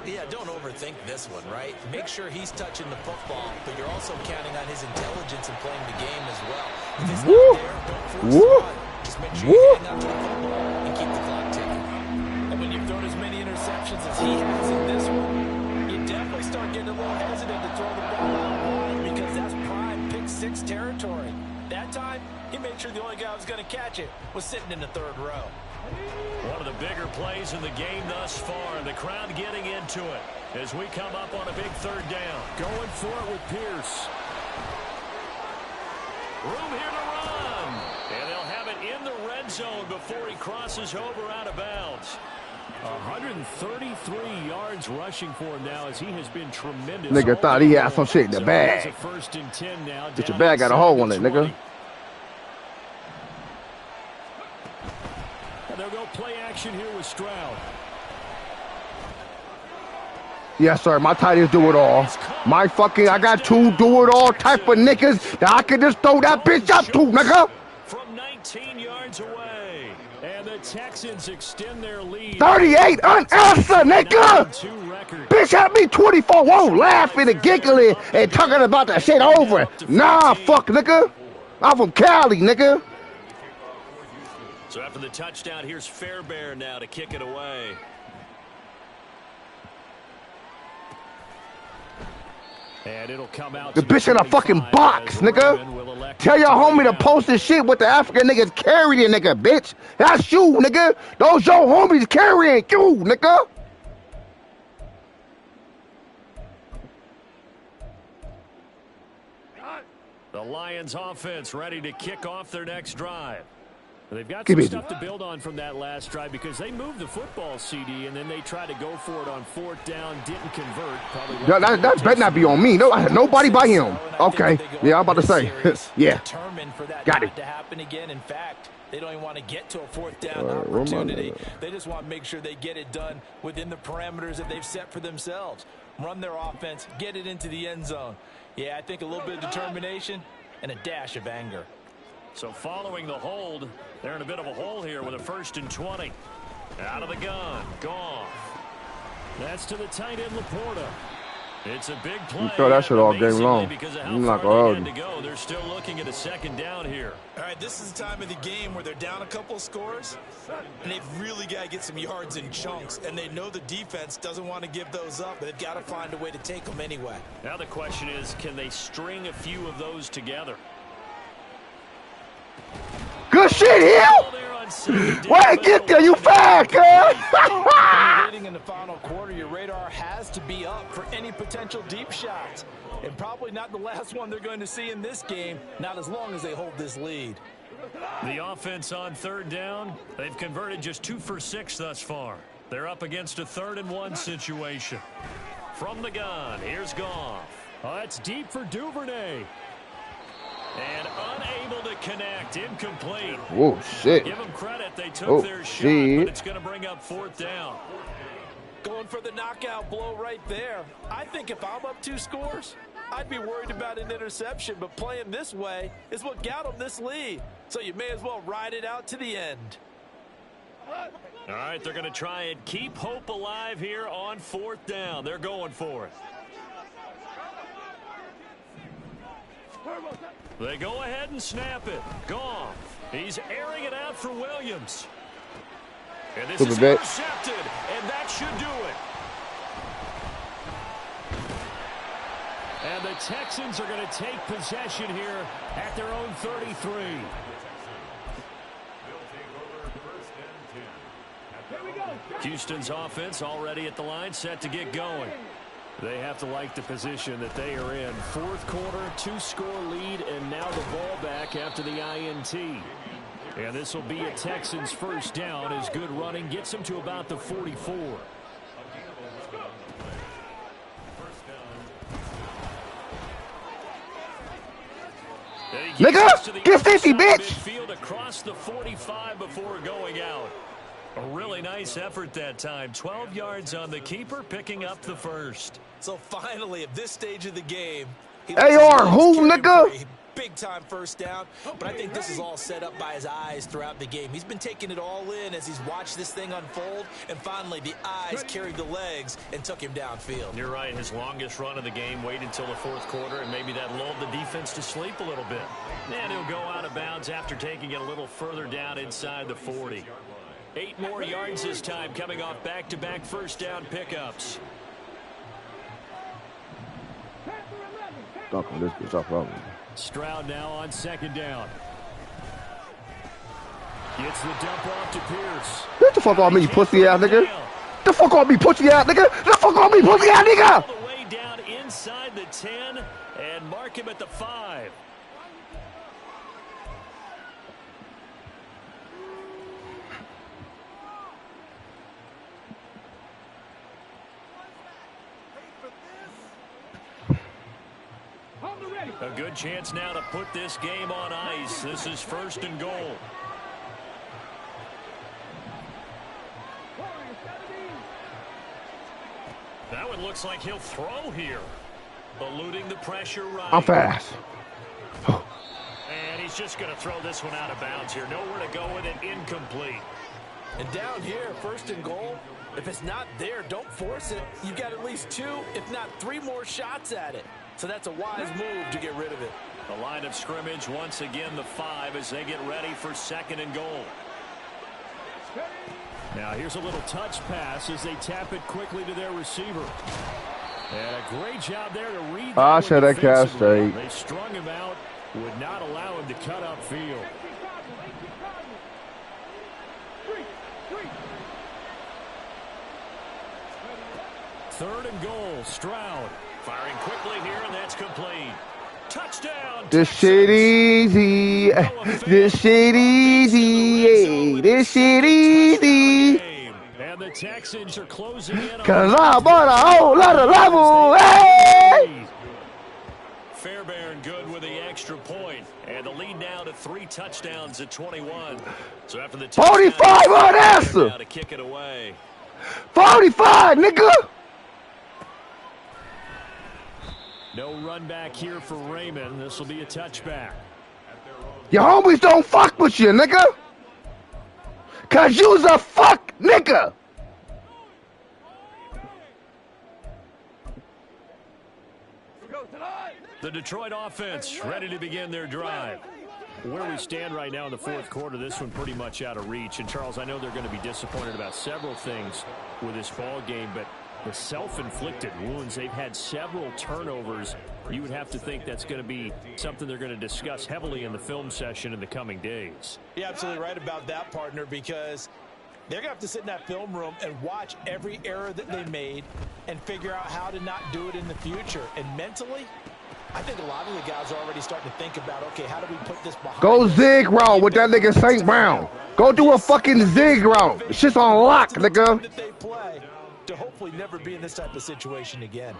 Yeah, don't overthink this one, right? Make sure he's touching the football, but you're also counting on his intelligence in playing the game as well. If it's not there, don't force the run. Just make sure you hang on to the football and keep the clock ticking. And when you've thrown as many interceptions as he has in this one, you definitely start getting a little hesitant to throw the ball out wide because that's prime pick-6 territory. That time, he made sure the only guy who was going to catch it was sitting in the 3rd row. One of the bigger plays in the game thus far. The crowd getting into it as we come up on a big 3rd down. Going for it with Pierce. Room here to run. And they'll have it in the red zone before he crosses over out of bounds. 133 yards rushing for him now as he has been tremendous. Nigga thought he had some shit in the bag. First and 10 now. Get your bag, got a hole on it, nigga. And they'll go play action here with Stroud. Yes, sir. My tight ends do it all. I got 2 do it all type of niggas that I can just throw that bitch up to, nigga. From 19 yards away. And the Texans extend their lead. 38 unanswered, nigga. Bitch had me 24 won't laughing and giggling and talking about that shit over. Nah, fuck, nigga. I'm from Cali, nigga. So after the touchdown, here's Fairbairn now to kick it away. And it'll come out. The bitch in a fucking box, nigga. Tell your homie to post this shit with the African niggas carrying, nigga, bitch. That's you, nigga. Those your homies carrying you, nigga. The Lions offense ready to kick off their next drive. They've got some stuff to build on from that last drive because they moved the football, CD, and then they tried to go for it on 4th down, didn't convert. That better not be on me. No, nobody but him. Okay. Yeah, I'm about to say. Yeah. Determined for that got it. to happen again. In fact, they don't even want to get to a 4th down opportunity. They just want to make sure they get it done within the parameters that they've set for themselves. Run their offense, get it into the end zone. Yeah, I think a little bit of determination and a dash of anger. So following the hold, they're in a bit of a hole here with a 1st and 20. Out of the gun, Goff. That's to the tight end, Laporta. It's a big play. You throw that shit all game long. I'm not going to go. They're still looking at a 2nd down here. All right, this is the time of the game where they're down a couple of scores, and they've really got to get some yards in chunks, and they know the defense doesn't want to give those up, but they've got to find a way to take them anyway. Now the question is, can they string a few of those together? Good shit, Hill. Wait, get there, you fast, Leading in the final quarter, your radar has to be up for any potential deep shots. And probably not the last one they're going to see in this game, not as long as they hold this lead. The offense on 3rd down, they've converted just 2 for 6 thus far. They're up against a 3rd and 1 situation. From the gun, here's Goff. Oh, that's deep for Duvernay. And unable to connect, incomplete. Oh, shit. Give them credit, they took their shot, but it's going to bring up 4th down. Going for the knockout blow right there. I think if I'm up 2 scores, I'd be worried about an interception, but playing this way is what got him this lead. So you may as well ride it out to the end. All right, they're going to try and keep hope alive here on 4th down. They're going for it. They go ahead and snap it. Goff. He's airing it out for Williams. And this is intercepted, and that should do it. And the Texans are going to take possession here at their own 33. Houston's offense already at the line, set to get going. They have to like the position that they are in. 4th quarter, 2-score lead, and now the ball back after the INT. And this will be a Texans first down as good running gets them to about the 44. Nigga, get 50, bitch. Midfield across the 45 before going out. A really nice effort that time. 12 yards on the keeper, picking up the first. So finally, at this stage of the game, AR, who, nigga? Big-time first down, but I think this is all set up by his eyes throughout the game. He's been taking it all in as he's watched this thing unfold, and finally the eyes carried the legs and took him downfield. You're right. His longest run of the game waited until the 4th quarter, and maybe that lulled the defense to sleep a little bit. And he'll go out of bounds after taking it a little further down inside the 40. 8 more yards this time, coming off back-to-back first down pickups. Dunking this bitch off of me. Stroud now on 2nd down. Gets the dump off to Pierce. Get the fuck off me, you pussy ass nigga. The fuck off me, pussy ass nigga. The fuck off me, pussy ass nigga. All the way down inside the 10 and mark him at the 5. A good chance now to put this game on ice. This is 1st and goal. That one looks like he'll throw here. Eluding the pressure right. I'm fast. And he's just going to throw this one out of bounds here. Nowhere to go with it. Incomplete. And down here, 1st and goal, if it's not there, don't force it. You've got at least 2, if not 3 more shots at it. So that's a wise move to get rid of it. The line of scrimmage once again the 5 as they get ready for 2nd and goal. Now here's a little touch pass as they tap it quickly to their receiver. And a great job there to read. I said that catch straight. They strung him out, would not allow him to cut upfield. Third and goal, Stroud. Firing quickly here, and that's complete. Touchdown. This shit easy. This shit easy. This shit easy. And the Texans are closing in. Cause I'm on a whole lot of level. Hey! Fairbairn good with the extra point. And the lead now to 3 touchdowns at 21. So after the 45 on answer. Now to kick it away. 45, nigga. No run back here for Raymond. This will be a touchback. Your homies don't fuck with you, nigga. Cause you's a fuck nigga. The Detroit offense ready to begin their drive. Where we stand right now in the 4th quarter, this one pretty much out of reach. And Charles, I know they're going to be disappointed about several things with this ball game, but the self-inflicted wounds, they've had several turnovers. You would have to think that's going to be something they're going to discuss heavily in the film session in the coming days. You're absolutely right about that, partner, because they're going to have to sit in that film room and watch every error that they made and figure out how to not do it in the future. And mentally, I think a lot of the guys are already starting to think about, okay, how do we put this behind Go us? zig route with that nigga St. Brown. Go do a fucking zig route. Shit's on lock, nigga. That they play to hopefully never be in this type of situation again.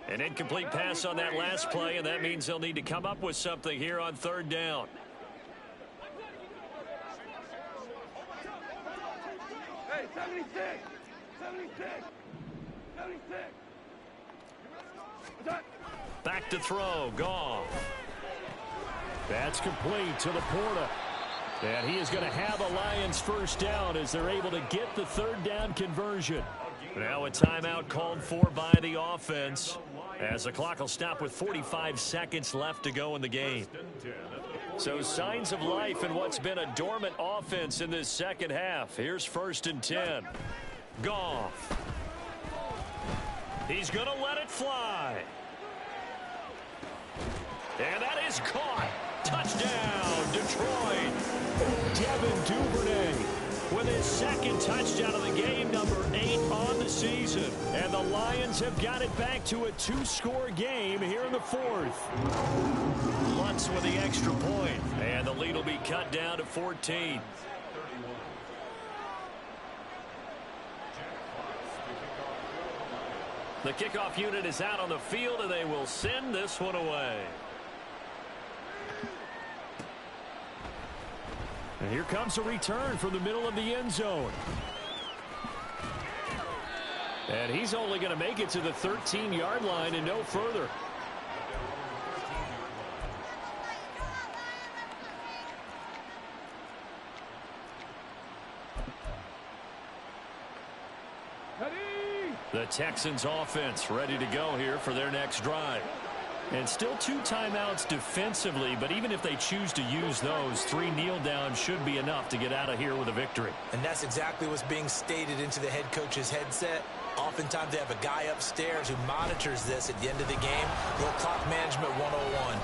An incomplete pass on that last play, and that means they'll need to come up with something here on 3rd down. Hey, 76. Back to throw, Goff. That's complete to Laporta. And he is going to have a Lions first down as they're able to get the third down conversion. Now a timeout called for by the offense as the clock will stop with 45 seconds left to go in the game. So signs of life in what's been a dormant offense in this second half. Here's 1st and 10. Goff. He's going to let it fly. And that is caught. Touchdown, Detroit. Devin Duvernay with his second touchdown of the game, number 8 on the season. And the Lions have got it back to a 2-score game here in the 4th. Lutz with the extra point, and the lead will be cut down to 14. The kickoff unit is out on the field, and they will send this one away. And here comes a return from the middle of the end zone. And he's only going to make it to the 13-yard line and no further. The Texans offense ready to go here for their next drive. And still 2 timeouts defensively, but even if they choose to use those, 3 kneel downs should be enough to get out of here with a victory. And that's exactly what's being stated into the head coach's headset. Oftentimes they have a guy upstairs who monitors this at the end of the game. Little clock management 101.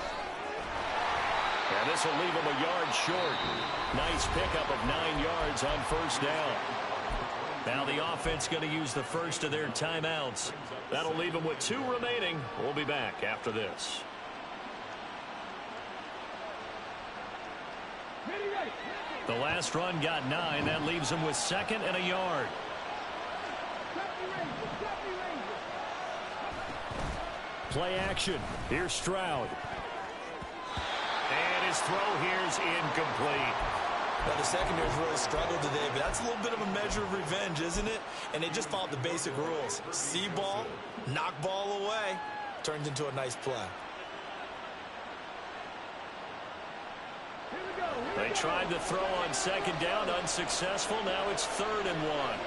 And this will leave him a yard short. Nice pickup of 9 yards on first down. Now the offense going to use the first of their timeouts. That'll leave them with 2 remaining. We'll be back after this. The last run got 9. That leaves them with 2nd and a yard. Play action. Here's Stroud. And his throw here is incomplete. Now, the secondary's really struggled today, but that's a little bit of a measure of revenge, isn't it? And they just followed the basic rules. See ball, knock ball away, turns into a nice play. They tried to throw on 2nd down, unsuccessful. Now it's 3rd and 1.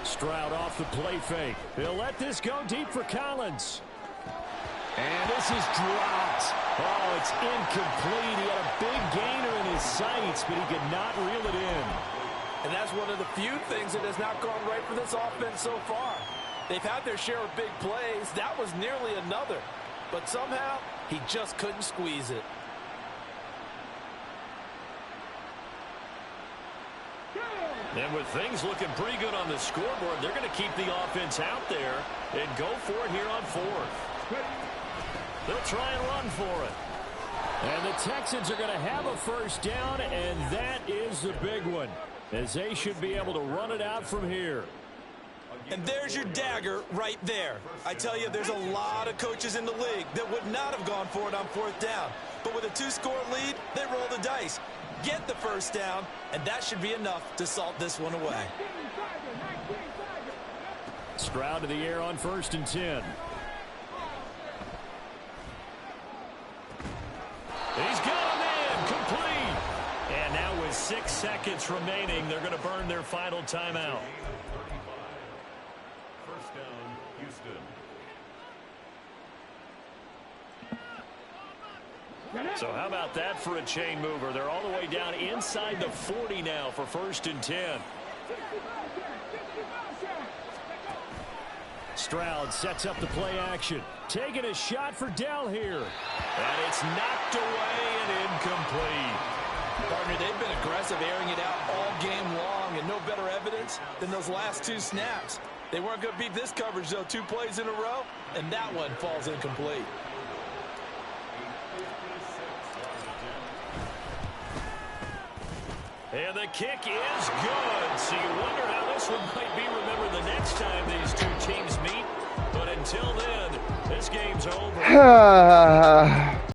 Stroud off the play fake. He'll let this go deep for Collins. And this is dropped. Oh, it's incomplete. He had a big gainer in his sights, but he could not reel it in. And that's one of the few things that has not gone right for this offense so far. They've had their share of big plays. That was nearly another. But somehow, he just couldn't squeeze it. And with things looking pretty good on the scoreboard, they're going to keep the offense out there and go for it here on 4th. They'll try and run for it. And the Texans are going to have a first down, and that is the big one, as they should be able to run it out from here. And there's your dagger right there. I tell you, there's a lot of coaches in the league that would not have gone for it on 4th down. But with a 2-score lead, they roll the dice. Get the first down, and that should be enough to salt this one away. Stroud to the air on 1st and 10. He's got him in, complete. And now with 6 seconds remaining, they're going to burn their final timeout. First down, Houston. So how about that for a chain mover? They're all the way down inside the 40 now for 1st and 10. Stroud sets up the play action. Taking a shot for Dell here. And it's knocked away and incomplete. Partner, they've been aggressive, airing it out all game long, and no better evidence than those last 2 snaps. They weren't going to beat this coverage, though, 2 plays in a row, and that one falls incomplete. And the kick is good. So you wonder how this one might be remembered the next time these 2 teams meet. But until then, this game's over.